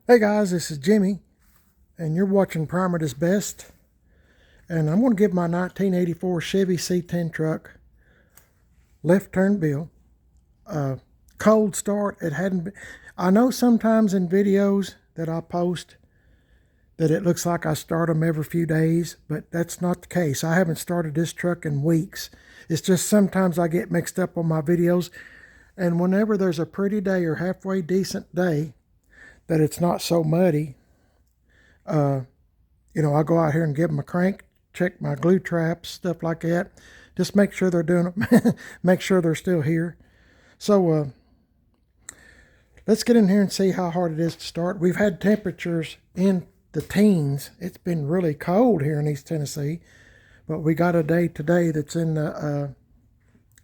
Hey guys, this is Jimmy, and you're watching Primer Is Best. And I'm going to give my 1984 Chevy C10 truck left turn bill. Cold start. It hadn't been. I know sometimes in videos that I post that it looks like I start them every few days, but that's not the case. I haven't started this truck in weeks. It's just sometimes I get mixed up on my videos, and whenever there's a pretty day or halfway decent day that it's not so muddy, I go out here and give them a crank, check my glue traps, stuff like that. Just make sure they're doing it, make sure they're still here. So let's get in here and see how hard it is to start. We've had temperatures in the teens. It's been really cold here in East Tennessee, but we got a day today that's in the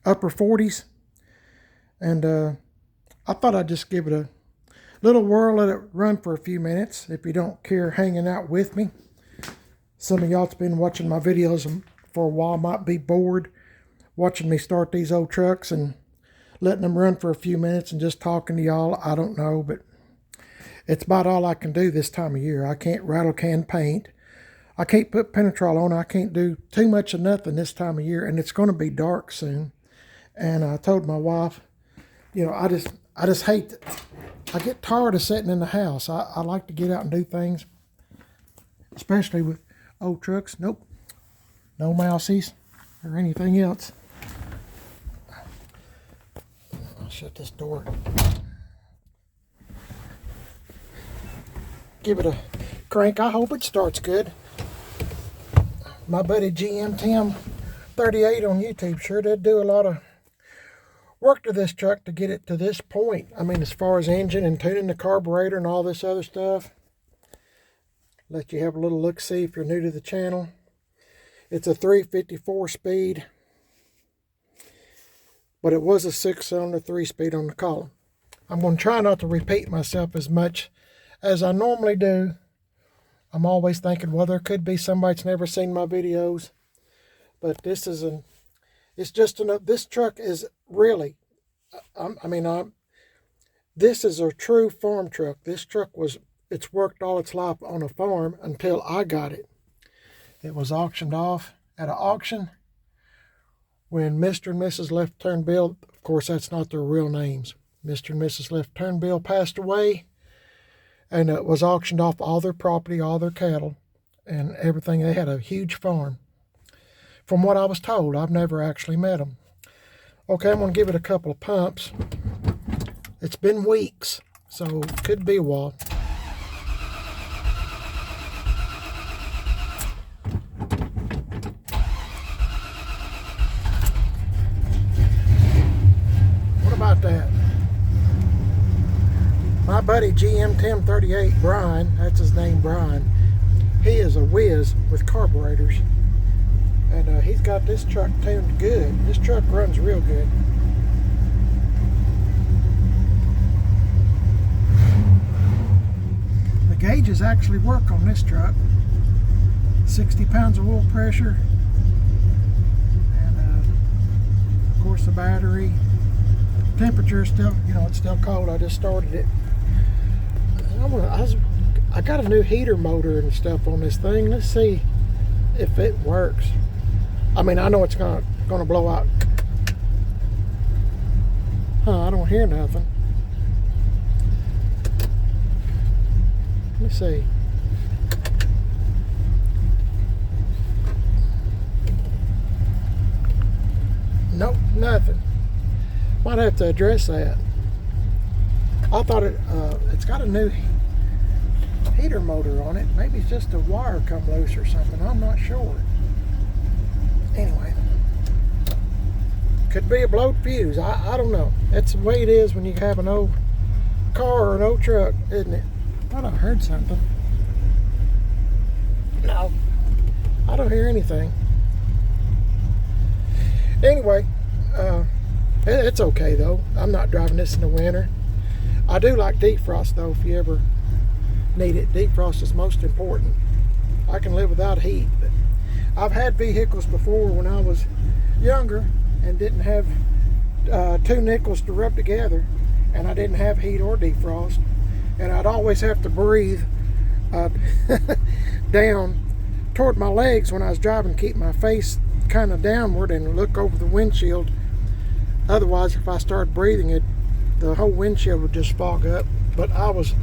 upper 40s. And I thought I'd just give it a little whirl, let it run for a few minutes if you don't care hanging out with me. Some of y'all that's been watching my videos for a while might be bored watching me start these old trucks and letting them run for a few minutes and just talking to y'all. I don't know, but it's about all I can do this time of year. I can't rattle can paint. I can't put Penetrol on. I can't do too much of nothing this time of year, and it's going to be dark soon. And I told my wife, I just hate it. I get tired of sitting in the house. I like to get out and do things, especially with old trucks. Nope, no mousies or anything else. I'll shut this door. Give it a crank. I hope it starts good. My buddy GM 38 on YouTube sure did do a lot of work to this truck to get it to this point. I mean, as far as engine and tuning the carburetor and all this other stuff. Let you have a little look-see if you're new to the channel. It's a 354 speed, but it was a 6-cylinder 3-speed on the column. I'm going to try not to repeat myself as much as I normally do. I'm always thinking, well, there could be somebody that's never seen my videos, but this is this truck is really, this is a true farm truck. This truck it's worked all its life on a farm until I got it. It was auctioned off at an auction when Mr. and Mrs. Left Turn Bill, of course that's not their real names, Mr. and Mrs. Left Turn Bill passed away, and it was auctioned off all their property, all their cattle, and everything. They had a huge farm. From what I was told, I've never actually met them. Okay, I'm going to give it a couple of pumps. It's been weeks, so it could be a while. What about that? My buddy GM 38, Brian, that's his name, Brian, he is a whiz with carburetors. And he's got this truck tuned good. This truck runs real good. The gauges actually work on this truck. 60 pounds of oil pressure. And of course the battery. Temperature is still, it's still cold. I just started it. I got a new heater motor and stuff on this thing. Let's see if it works. I mean, I know it's gonna blow out. I don't hear nothing. Let me see. Nope, nothing. Might have to address that. I thought it's got a new heater motor on it. Maybe it's just a wire come loose or something. I'm not sure. Anyway, could be a blowed fuse. I don't know. That's the way it is when you have an old car or an old truck, isn't it? I thought I heard something. No, I don't hear anything. Anyway, it's okay though. I'm not driving this in the winter. I do like defrost though, if you ever need it. Defrost is most important. I can live without heat, but I've had vehicles before when I was younger and didn't have 2 nickels to rub together, and I didn't have heat or defrost, and I'd always have to breathe down toward my legs when I was driving, keep my face kind of downward and look over the windshield. Otherwise, if I started breathing, the whole windshield would just fog up. But I was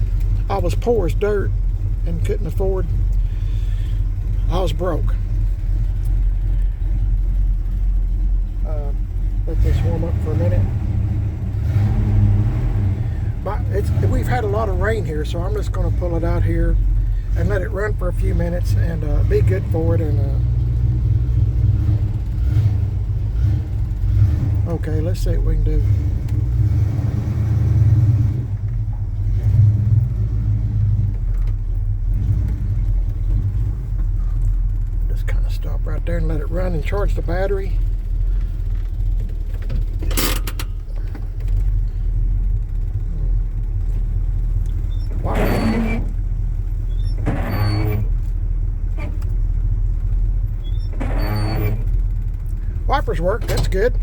poor as dirt and couldn't afford. I was broke. Let this warm up for a minute. We've had a lot of rain here, so I'm just going to pull it out here and let it run for a few minutes and be good for it. And okay, let's see what we can do. Just kind of stop right there and let it run and charge the battery. Wipers work, that's good.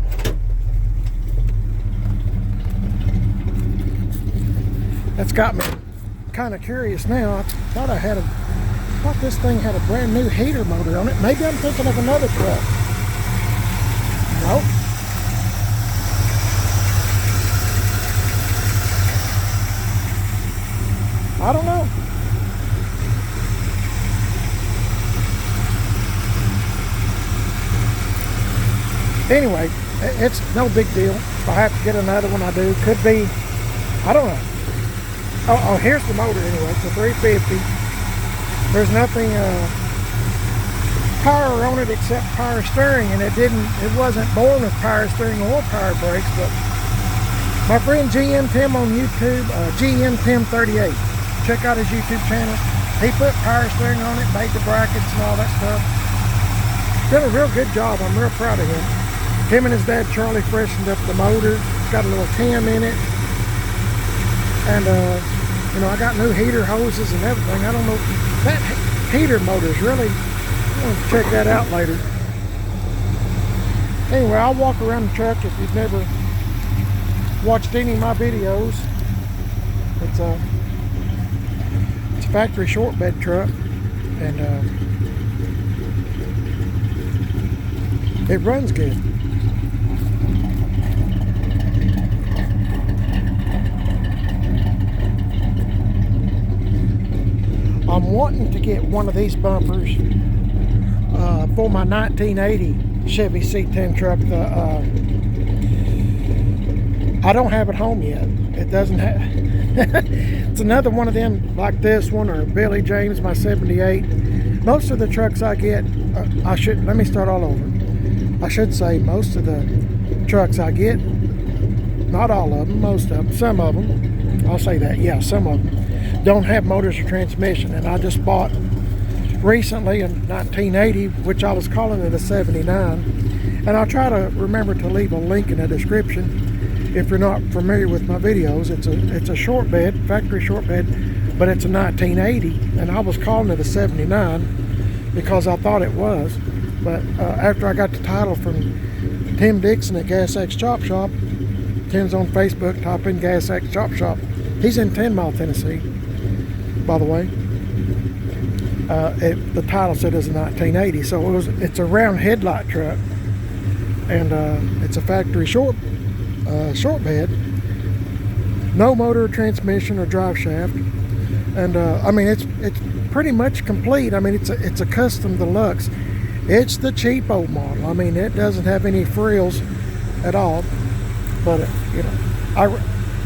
That's got me kind of curious now. I thought this thing had a brand new heater motor on it. Maybe I'm thinking of another truck. Nope. I don't know. Anyway, it's no big deal. If I have to get another one, I do. Could be, I don't know. Oh, here's the motor anyway. It's a 350. There's nothing power on it except power steering, and it wasn't born with power steering or power brakes. But my friend GM Tim on YouTube, GM Tim 38. Check out his YouTube channel. He put power steering on it, made the brackets and all that stuff. Did a real good job. I'm real proud of him. Him and his dad Charlie freshened up the motor. It's got a little cam in it. And you know, I got new heater hoses and everything. I don't know, that heater motor is really, I'm going to check that out later. Anyway, I'll walk around the truck. If you've never watched any of my videos, it's a factory short bed truck, and it runs good. I'm wanting to get one of these bumpers for my 1980 Chevy C10 truck. I don't have it home yet. It doesn't have. It's another one of them like this one, or Billy James, my 78. Most of the trucks I get, let me start all over. I should say most of the trucks I get, not all of them, most of them, some of them, I'll say that, yeah, some of them don't have motors or transmission. And I just bought recently a 1980, which I was calling it a 79, and I'll try to remember to leave a link in the description if you're not familiar with my videos. It's a short bed, factory short bed, but it's a 1980, and I was calling it a 79 because I thought it was. But after I got the title from Tim Dixon at Gas X Chop Shop, Tim's on Facebook, type in Gas X Chop Shop. He's in 10 Mile, Tennessee, by the way. The title said it was a 1980, so it's a round headlight truck, and it's a factory short bed, no motor, transmission, or drive shaft, and I mean it's pretty much complete. I mean it's a custom deluxe. It's the cheap old model. I mean, it doesn't have any frills at all, but you know,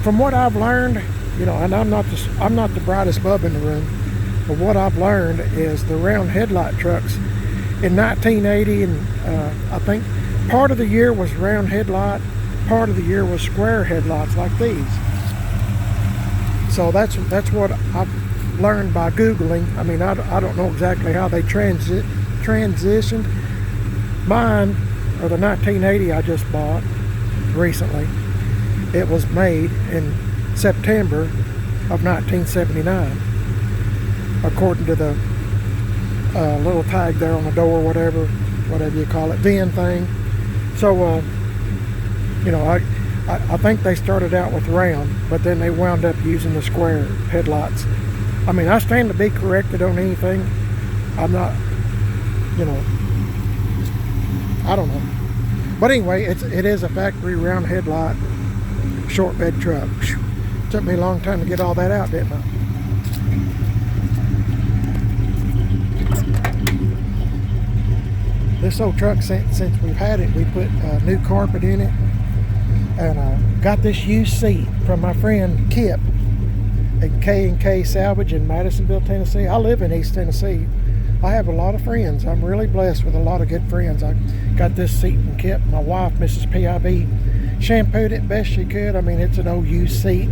from what I've learned, you know, and I'm not the brightest bulb in the room, but what I've learned is the round headlight trucks in 1980, and I think part of the year was round headlight, part of the year was square headlights like these. So that's what I've learned by Googling. I mean, I don't know exactly how they transitioned. Mine, or the 1980 I just bought recently, it was made in September of 1979, according to the little tag there on the door, whatever you call it, VIN thing. So you know, I think they started out with round, but then they wound up using the square headlights. I mean, I stand to be corrected on anything. I'm not, you know, I don't know. But anyway, it is a factory round headlight short bed truck. Whew. Took me a long time to get all that out, didn't I? This old truck, since we've had it, we put new carpet in it, and got this used seat from my friend Kip at K&K Salvage in Madisonville, Tennessee. I live in East Tennessee. I have a lot of friends. I'm really blessed with a lot of good friends. I got this seat from Kip. My wife, Mrs. PIB, shampooed it best she could. I mean, it's an old used seat,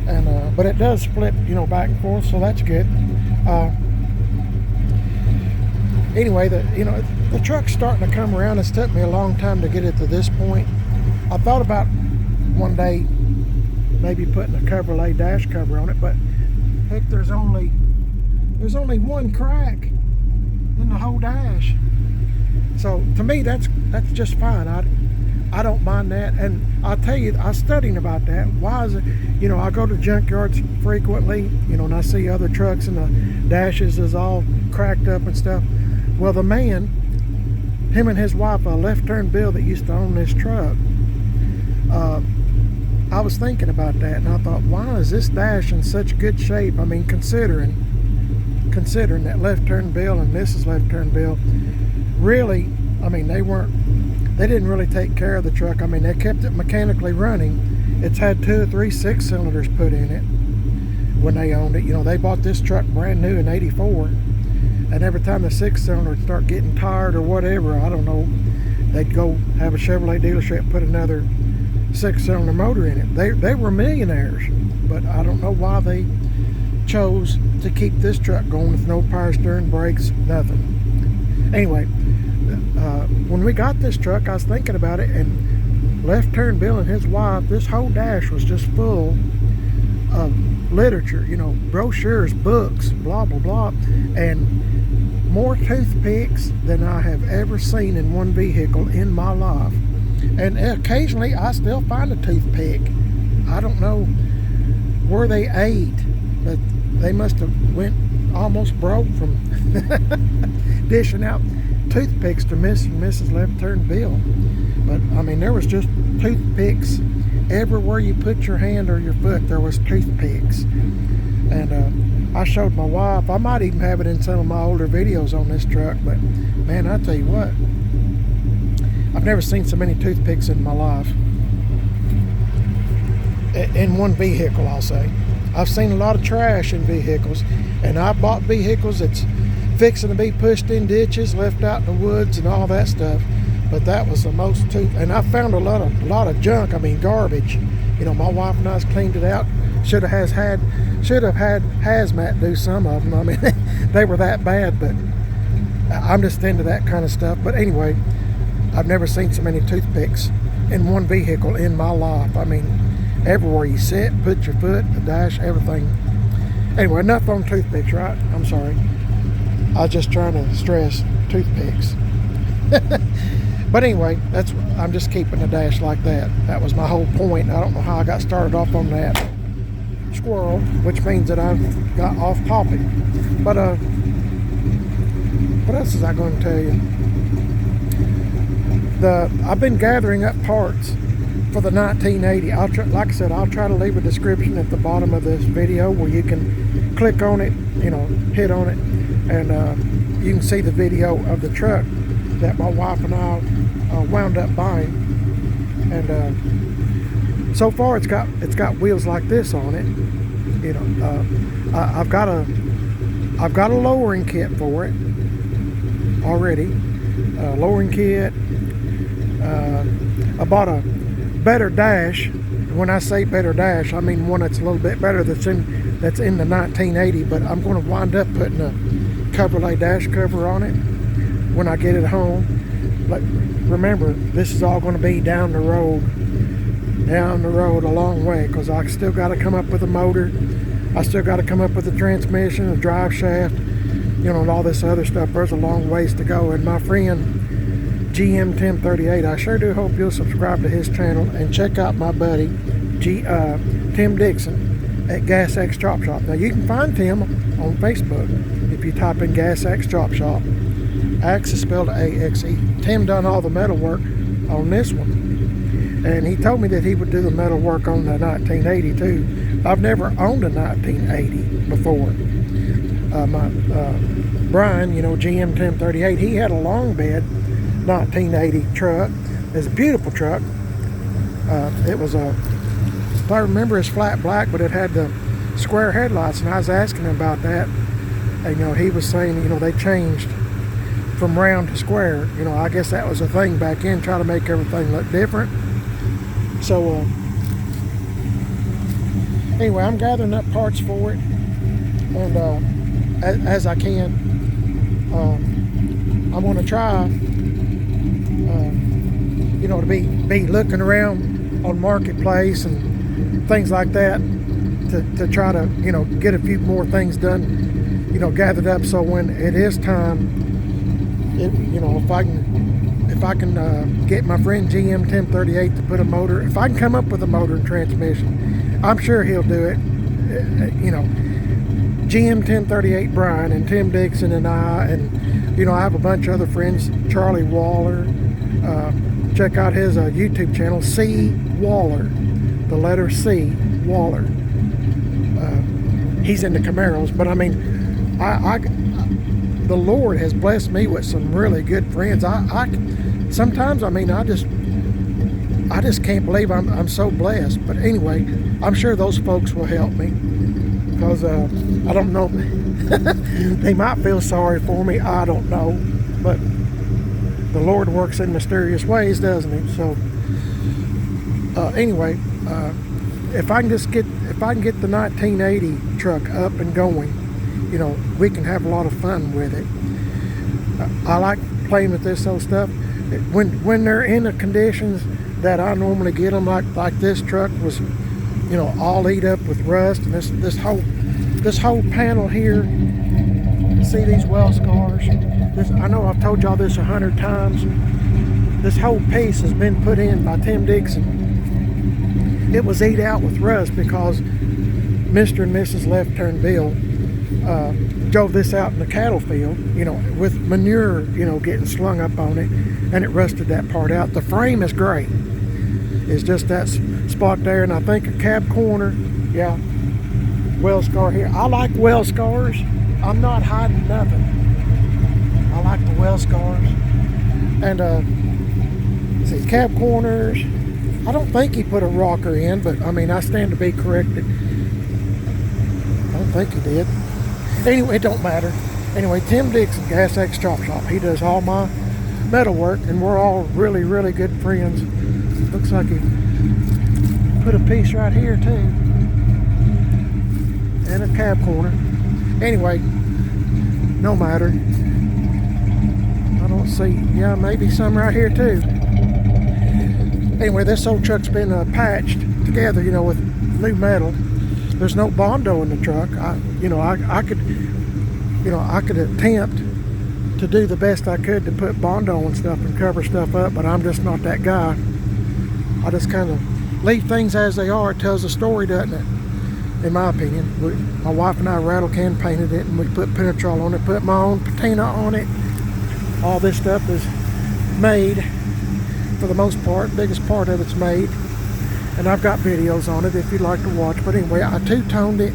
and but it does flip, you know, back and forth, so that's good. Anyway, the truck's starting to come around. It's took me a long time to get it to this point. I thought about one day maybe putting a Chevrolet dash cover on it, but heck, there's only one crack in the whole dash. So to me, that's just fine. I don't mind that, and I'll tell you, I was studying about that. Why is it, you know, I go to junkyards frequently, you know, and I see other trucks and the dashes is all cracked up and stuff. Well, the man, him and his wife, a left turn Bill that used to own this truck, I was thinking about that, and I thought, why is this dash in such good shape? I mean, considering that left turn Bill and Mrs. Left Turn Bill, really, I mean, they didn't really take care of the truck. I mean, they kept it mechanically running. It's had 2 or 3 6-cylinders put in it when they owned it. You know, they bought this truck brand new in '84, and every time the 6-cylinder would start getting tired or whatever, I don't know, they'd go have a Chevrolet dealership and put another 6-cylinder motor in it. They were millionaires, but I don't know why they chose to keep this truck going with no power steering, brakes, nothing. Anyway, when we got this truck, I was thinking about it, and Left Turn Bill and his wife, this whole dash was just full of literature, you know, brochures, books, blah, blah, blah, and more toothpicks than I have ever seen in one vehicle in my life. And occasionally I still find a toothpick. I don't know where they ate, but they must have went almost broke from dishing out toothpicks to Miss and Mrs. Left Turn Bill. But I mean, there was just toothpicks everywhere you put your hand or your foot. There was toothpicks, and I showed my wife. I might even have it in some of my older videos on this truck. But man, I tell you what, I've never seen so many toothpicks in my life in one vehicle. I'll say I've seen a lot of trash in vehicles, and I bought vehicles that's fixing to be pushed in ditches, left out in the woods, and all that stuff. But that was the most and I found a lot of junk. I mean, garbage. You know, my wife and I cleaned it out. Should have had hazmat do some of them. I mean, they were that bad. But I'm just into that kind of stuff. But anyway, I've never seen so many toothpicks in one vehicle in my life. I mean, everywhere you sit, put your foot, the dash, everything. Anyway, enough on toothpicks, right? I'm sorry. I was just trying to stress toothpicks. But anyway, I'm just keeping the dash like that. That was my whole point. I don't know how I got started off on that squirrel, which means that I've got off topic. But what else is I going to tell you? I've been gathering up parts for the 1980. Like I said, I'll try to leave a description at the bottom of this video where you can click on it, you know, hit on it, and you can see the video of the truck that my wife and I wound up buying. And so far it's got wheels like this on it. You know, I've got a lowering kit for it already. Lowering kit. I bought a better dash. When I say better dash, I mean one that's a little bit better that's in the 1980. But I'm going to wind up putting a Chevrolet dash cover on it when I get it home. But remember, this is all going to be down the road a long way, because I still got to come up with a motor. I still got to come up with a transmission, a drive shaft, you know, and all this other stuff. There's a long ways to go. And my friend GM 1038. I sure do hope you'll subscribe to his channel and check out my buddy Tim Dixon at Gas X Chop Shop. Now you can find Tim on Facebook if you type in Gas X Chop Shop. Axe is spelled A-X-E. Tim done all the metal work on this one, and he told me that he would do the metal work on the 1980 too. I've never owned a 1980 before. Brian, you know, GM 1038, he had a long bed 1980 truck. It's a beautiful truck. It was a, if I remember, it's flat black, but it had the square headlights, and I was asking him about that, and you know, he was saying, you know, they changed from round to square. You know, I guess that was a thing back then, try to make everything look different. So anyway, I'm gathering up parts for it, and as I can. I want to try, you know, to be looking around on Marketplace and things like that to try to, you know, get a few more things done, you know, gathered up, so when it is time, you know, if I can get my friend GM 1038 to put a motor, if I can come up with a motor and transmission, I'm sure he'll do it. You know, GM 1038 Brian and Tim Dixon and I, and you know, I have a bunch of other friends, Charlie Waller. Check out his YouTube channel, C Waller, the letter C, Waller. He's into Camaros, but I mean, the Lord has blessed me with some really good friends. Sometimes, I mean, I just can't believe I'm so blessed. But anyway, I'm sure those folks will help me, because I don't know, they might feel sorry for me, I don't know, but the Lord works in mysterious ways, doesn't he? So anyway, if I can get the 1980 truck up and going, you know, we can have a lot of fun with it. I like playing with this old stuff when they're in the conditions that I normally get them, like this truck was, you know, all eat up with rust, and this whole panel here. See these well scars? I know I've told y'all this 100 times. This whole piece has been put in by Tim Dixon. It was ate out with rust because Mr. and Mrs. Left Turn Bill drove this out in the cattle field, you know, with manure, you know, getting slung up on it, and it rusted that part out. The frame is great. It's just that spot there, and I think a cab corner, yeah, well scar here. I like well scars. I'm not hiding nothing. I like the well scars. And see, cab corners, I don't think he put a rocker in, but I mean, I stand to be corrected. I don't think he did. Anyway, it don't matter. Anyway, Tim Dixon, Gas X Chop Shop, he does all my metal work, and we're all really, really good friends. Looks like he put a piece right here too, and a cab corner. Anyway, no matter. I don't see, yeah, maybe some right here too. Anyway, this old truck's been patched together, you know, with new metal. There's no Bondo in the truck. I could attempt to do the best I could to put Bondo and stuff and cover stuff up, but I'm just not that guy. I just kind of leave things as they are. It tells a story, doesn't it? In my opinion. My wife and I rattle can painted it, and we put Penetrol on it, put my own patina on it. All this stuff is made, for the most part, biggest part of it's made. And I've got videos on it if you'd like to watch. But anyway, I two-toned it,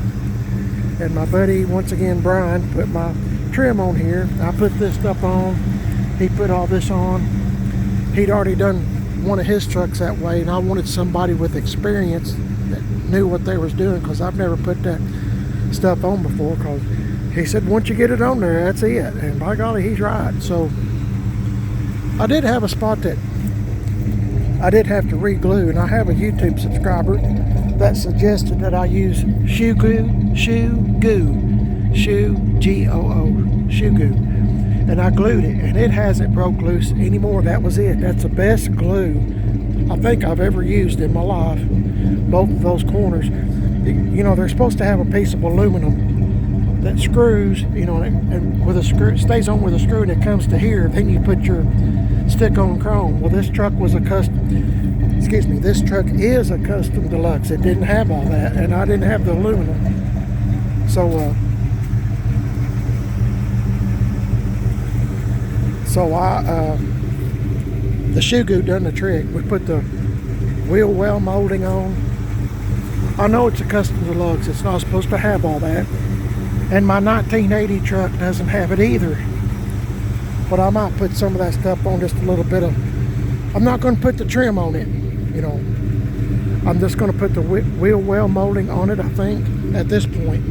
and my buddy, once again, Brian, put my trim on here. I put this stuff on. He put all this on. He'd already done one of his trucks that way, and I wanted somebody with experience that knew what they was doing, because I've never put that stuff on before. Because he said, once you get it on there, that's it. And by golly, he's right. So I did have a spot that I did have to re-glue, and I have a YouTube subscriber that suggested that I use shoe goo, G-O-O, shoe goo, and I glued it, and it hasn't broke loose anymore. That was it. That's the best glue I think I've ever used in my life. Both of those corners, you know, they're supposed to have a piece of aluminum that screws, you know, and with a screw, it stays on with a screw, and it comes to here. Then you put your stick-on chrome. Well, this truck was a custom, excuse me, this truck is a custom deluxe. It didn't have all that, and I didn't have the aluminum. So the shoe goo done the trick. We put the wheel well molding on. I know it's a custom deluxe. It's not supposed to have all that. And my 1980 truck doesn't have it either. But I might put some of that stuff on, just a little bit of, I'm not going to put the trim on it, you know. I'm just going to put the wheel well molding on it, I think, at this point.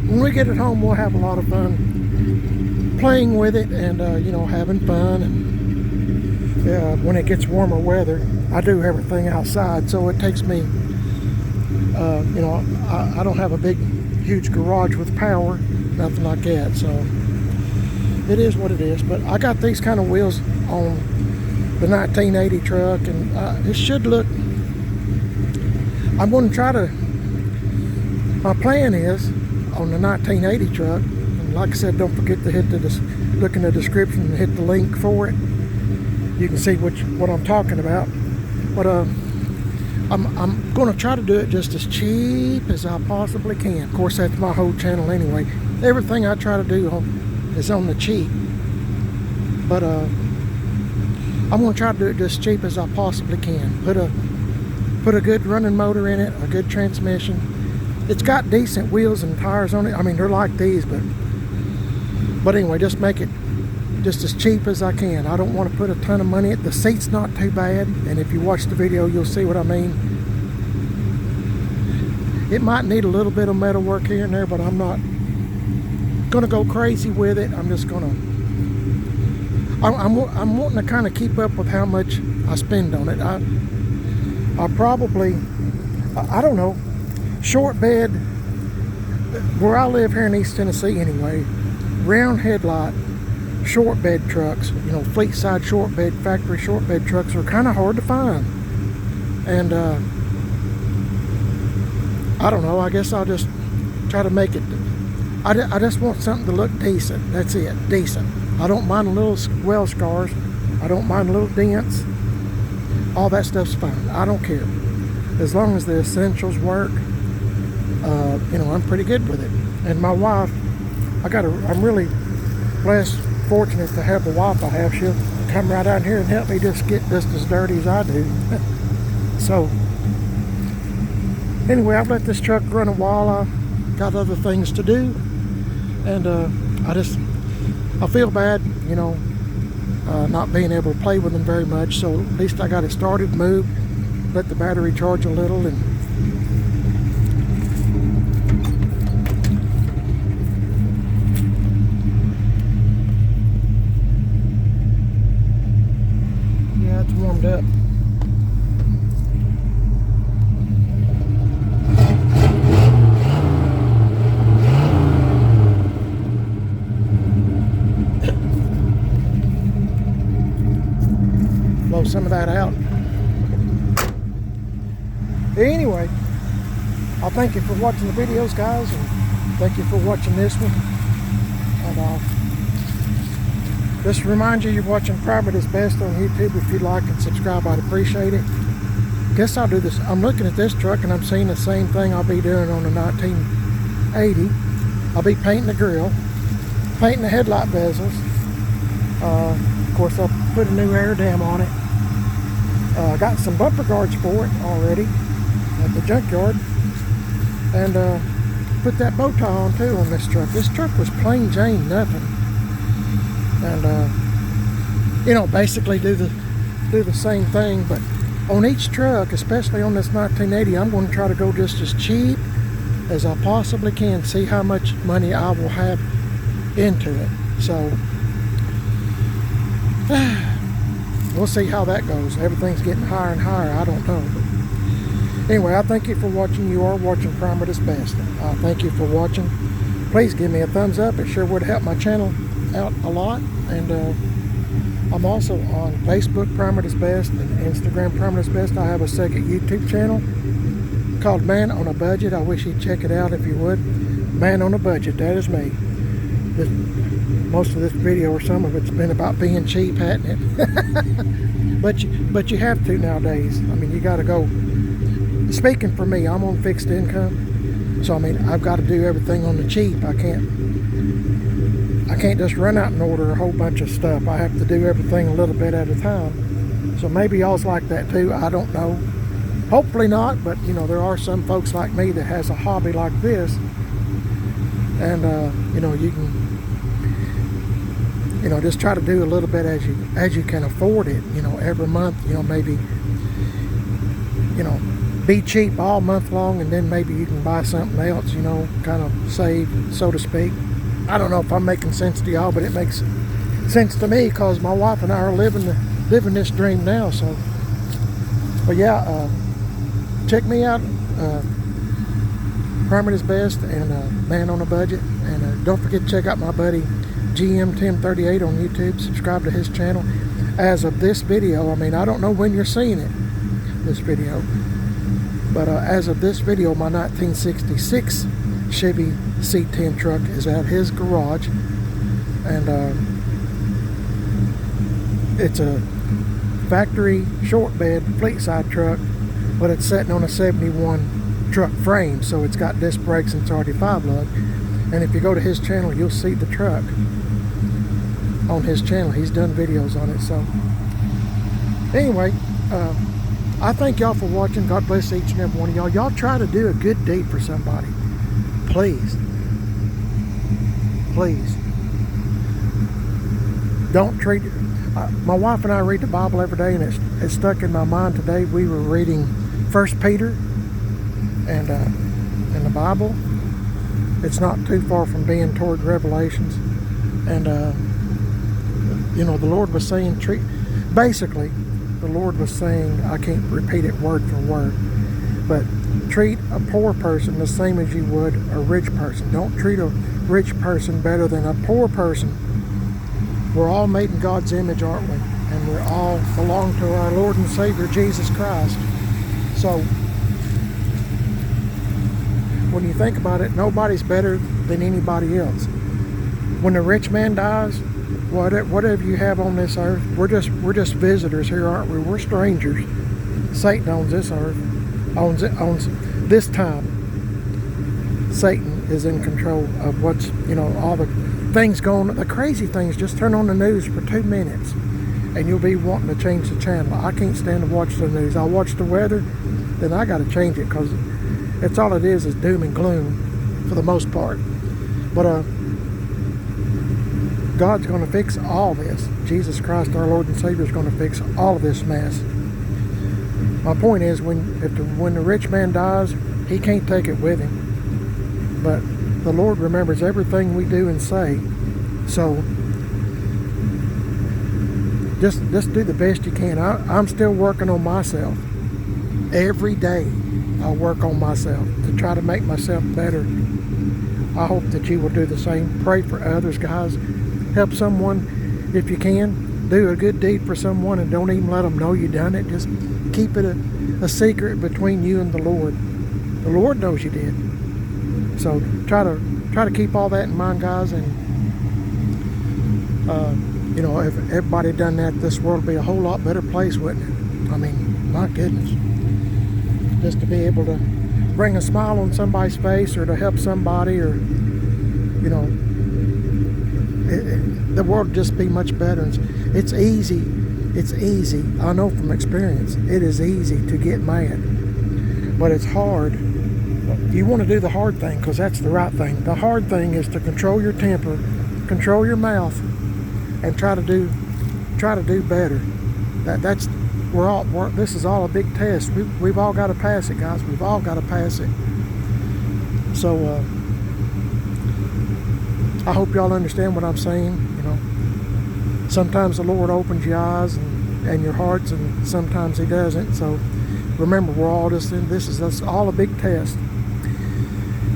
When we get it home, we'll have a lot of fun playing with it and, you know, having fun. And when it gets warmer weather, I do everything outside, so it takes me, you know, I don't have a big, huge garage with power, nothing like that, so it is what it is. But I got these kind of wheels on the 1980 truck, and it should look, I'm going to try to, my plan is on the 1980 truck, and like I said, don't forget to hit look in the description and hit the link for it. You can see what I'm talking about. But I'm going to try to do it just as cheap as I possibly can. Of course, that's my whole channel anyway. Everything I try to do is on the cheap. But I'm going to try to do it just as cheap as I possibly can. Put a good running motor in it, a good transmission. It's got decent wheels and tires on it. I mean, they're like these, but anyway, just make it just as cheap as I can. I don't want to put a ton of money in it. The seat's not too bad, and if you watch the video, you'll see what I mean. It might need a little bit of metal work here and there, but I'm not gonna go crazy with it. I'm just gonna, I'm wanting to kind of keep up with how much I spend on it. I probably, I don't know, short bed, where I live here in East Tennessee anyway, round headlight, short bed trucks, you know, fleet side short bed, factory short bed trucks are kind of hard to find. And I don't know, I guess I'll just try to make it, I just want something to look decent. That's it, decent. I don't mind little well scars, I don't mind little dents, all that stuff's fine. I don't care, as long as the essentials work. You know, I'm pretty good with it. And my wife, I'm really blessed, fortunate to have the wife I have. She'll come right out here and help me just get just as dirty as I do. So anyway, I've let this truck run a while. I got other things to do, and I feel bad, you know, not being able to play with them very much. So at least I got it started, moved, let the battery charge a little, and it's warmed up. Blow some of that out. Anyway, I'll thank you for watching the videos, guys, and thank you for watching this one. And just remind you, you're watching Private is Best on YouTube. If you'd like and subscribe, I'd appreciate it. Guess I'll do this. I'm looking at this truck and I'm seeing the same thing I'll be doing on the 1980. I'll be painting the grill, painting the headlight bezels. Of course, I'll put a new air dam on it. I got some bumper guards for it already at the junkyard. And put that bow tie on too on this truck. This truck was plain Jane nothing. And you know, basically do the same thing, but on each truck, especially on this 1980, I'm going to try to go just as cheap as I possibly can, see how much money I will have into it. So we'll see how that goes. Everything's getting higher and higher. I don't know, but anyway, I thank you for watching. You are watching Private is Best. Thank you for watching. Please give me a thumbs up. It sure would help my channel out a lot. And I'm also on Facebook, Private is Best, and Instagram, Private is Best. I have a second YouTube channel called Man on a Budget. I wish you'd check it out if you would. Man on a Budget, that is me. most of this video, or some of it's been about being cheap, hasn't it? but you have to nowadays. I mean, you got to go. Speaking for me, I'm on fixed income, so I mean, I've got to do everything on the cheap. I can't just run out and order a whole bunch of stuff. I have to do everything a little bit at a time. So maybe y'all's like that too. I don't know. Hopefully not, but you know, there are some folks like me that has a hobby like this, and you know, you can, you know, just try to do a little bit as you can afford it. You know, every month, you know, maybe, you know, be cheap all month long, and then maybe you can buy something else, you know, kind of save, so to speak. I don't know if I'm making sense to y'all, but it makes sense to me because my wife and I are living this dream now. So, but yeah, check me out, Primer is Best, and Man on a Budget, and don't forget to check out my buddy GM1038 on YouTube. Subscribe to his channel. As of this video, I mean, I don't know when you're seeing it, this video, but as of this video, my 1966 Chevy C10 truck is at his garage, and it's a factory short bed fleet side truck, but it's sitting on a 71 truck frame, so it's got disc brakes and it's already 5 lug. And if you go to his channel, you'll see the truck on his channel. He's done videos on it. So anyway, I thank y'all for watching. God bless each and every one of y'all. Y'all try to do a good deed for somebody, please. Please don't treat it. My wife and I read the Bible every day, and it's stuck in my mind. Today we were reading 1 Peter, and in the Bible, it's not too far from being toward Revelations. And you know, the Lord was saying, basically the Lord was saying, I can't repeat it word for word, but treat a poor person the same as you would a rich person. Don't treat a rich person better than a poor person. We're all made in God's image, aren't we? And we all belong to our Lord and Savior, Jesus Christ. So, when you think about it, nobody's better than anybody else. When the rich man dies, whatever you have on this earth, we're just visitors here, aren't we? We're strangers. Satan owns this earth, owns this time. Satan is in control of what's, you know, all the things going, the crazy things. Just turn on the news for 2 minutes and you'll be wanting to change the channel. I can't stand to watch the news. I'll watch the weather, then I got to change it, because it's all it is doom and gloom for the most part. But God's going to fix all this. Jesus Christ, our Lord and Savior, is going to fix all of this mess. My point is, when the rich man dies, he can't take it with him. But the Lord remembers everything we do and say. So just do the best you can. I'm still working on myself. Every day I work on myself to try to make myself better. I hope that you will do the same. Pray for others, guys. Help someone if you can. Do a good deed for someone, and don't even let them know you done it. Just keep it a secret between you and the Lord. The Lord knows you did. So try to keep all that in mind, guys. And you know, if everybody done that, this world would be a whole lot better place, wouldn't it? I mean, my goodness. Just to be able to bring a smile on somebody's face, or to help somebody, or, you know, the world would just be much better. It's easy. It's easy. I know from experience. It is easy to get mad, but it's hard. You want to do the hard thing, because that's the right thing. The hard thing is to control your temper, control your mouth, and try to do better. This is all a big test. We've all got to pass it, guys. We've all got to pass it. So I hope y'all understand what I'm saying. You know, sometimes the Lord opens your eyes and your hearts, and sometimes He doesn't. So remember, we're all just in this. Is all a big test.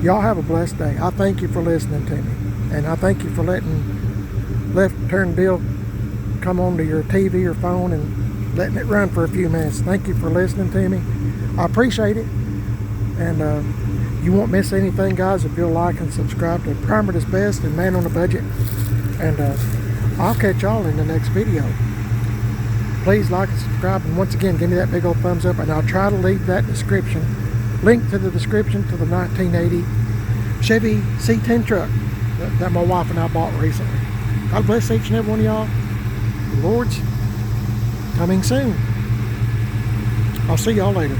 Y'all have a blessed day. I thank you for listening to me, and I thank you for letting Left Turn Bill come onto your TV or phone and letting it run for a few minutes. Thank you for listening to me. I appreciate it. And You won't miss anything, guys, if you'll like and subscribe to Primer is Best and Man on a Budget. And I'll catch y'all in the next video. Please like and subscribe, and once again, give me that big old thumbs up, and I'll try to leave that link to the description to the 1980 Chevy C10 truck that my wife and I bought recently. God bless each and every one of y'all. The Lord's coming soon. I'll see y'all later.